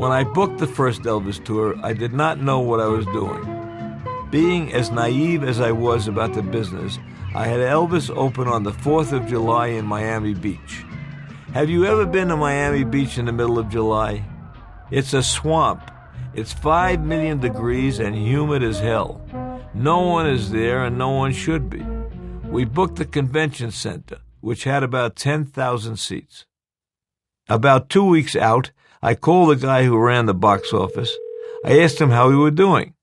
When I booked the first Elvis tour, I did not know what I was doing. Being as naive as I was about the business, I had Elvis open on the 4th of July in Miami Beach. Have you ever been to Miami Beach in the middle of July? It's a swamp. It's 5 million degrees and humid as hell. No one is there and no one should be. We booked the convention center, which had about 10,000 seats. About 2 weeks out, I called the guy who ran the box office. I asked him how we were doing.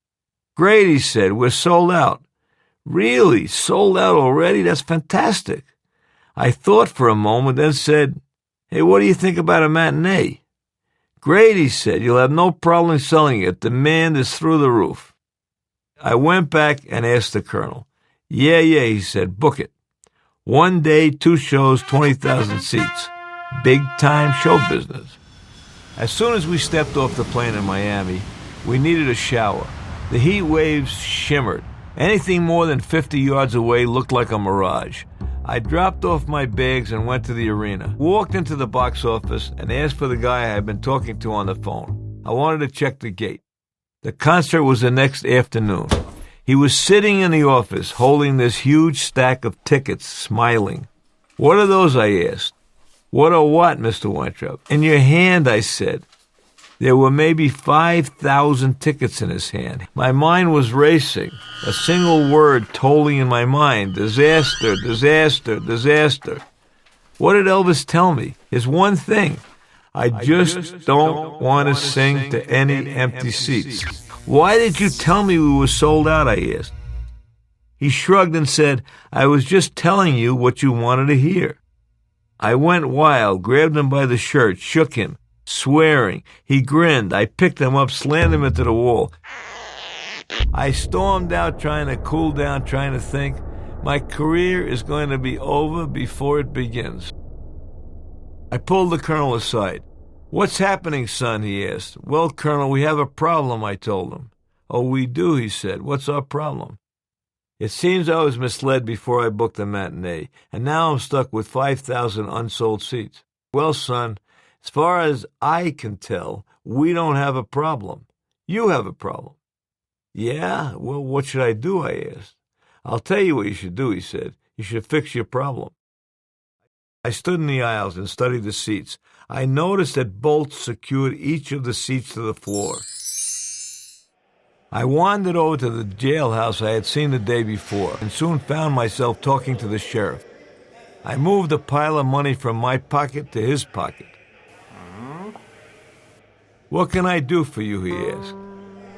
Great, he said, we're sold out. Really? Sold out already? That's fantastic. I thought for a moment, then said, hey, what do you think about a matinee? Great, he said, you'll have no problem selling it. Demand is through the roof. I went back and asked the colonel. Yeah, he said, book it. 1 day, 2 shows, 20,000 seats. Big-time show business. As soon as we stepped off the plane in Miami, we needed a shower. The heat waves shimmered. Anything more than 50 yards away looked like a mirage. I dropped off my bags and went to the arena, walked into the box office, and asked for the guy I had been talking to on the phone. I wanted to check the gate. The concert was the next afternoon. He was sitting in the office, holding this huge stack of tickets, smiling. What are those, I asked. What are what, Mr. Weintraub? In your hand, I said. There were maybe 5,000 tickets in his hand. My mind was racing, a single word tolling in my mind, disaster, disaster, disaster. What did Elvis tell me? His one thing. I just don't want to sing to any empty seats. Why did you tell me we were sold out, I asked. He shrugged and said, I was just telling you what you wanted to hear. I went wild, grabbed him by the shirt, shook him, swearing. He grinned. I picked him up, slammed him into the wall. I stormed out, trying to cool down, trying to think. My career is going to be over before it begins. I pulled the colonel aside. What's happening, son? He asked. Well, Colonel, we have a problem, I told him. Oh, we do, he said. What's our problem? It seems I was misled before I booked the matinee, and now I'm stuck with 5,000 unsold seats. Well, son, as far as I can tell, we don't have a problem. You have a problem. Yeah? Well, what should I do? I asked. I'll tell you what you should do, he said. You should fix your problem. I stood in the aisles and studied the seats. I noticed that bolts secured each of the seats to the floor. I wandered over to the jailhouse I had seen the day before and soon found myself talking to the sheriff. I moved a pile of money from my pocket to his pocket. What can I do for you, he asked.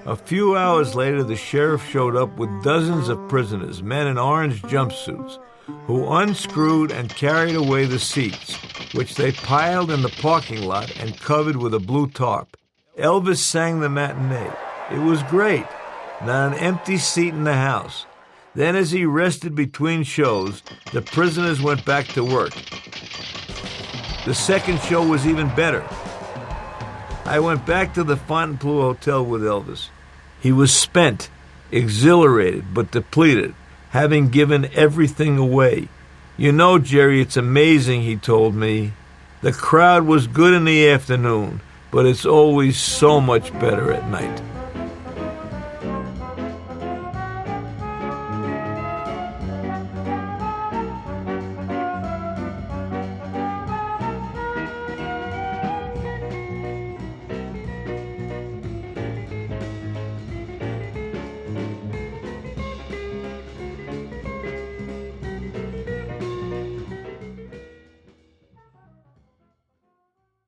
A few hours later, the sheriff showed up with dozens of prisoners, men in orange jumpsuits, who unscrewed and carried away the seats, which they piled in the parking lot and covered with a blue tarp. Elvis sang the matinee. It was great. Not an empty seat in the house. Then as he rested between shows, the prisoners went back to work. The second show was even better. I went back to the Fontainebleau Hotel with Elvis. He was spent, exhilarated, but depleted, having given everything away. You know, Jerry, it's amazing, he told me. The crowd was good in the afternoon, but it's always so much better at night.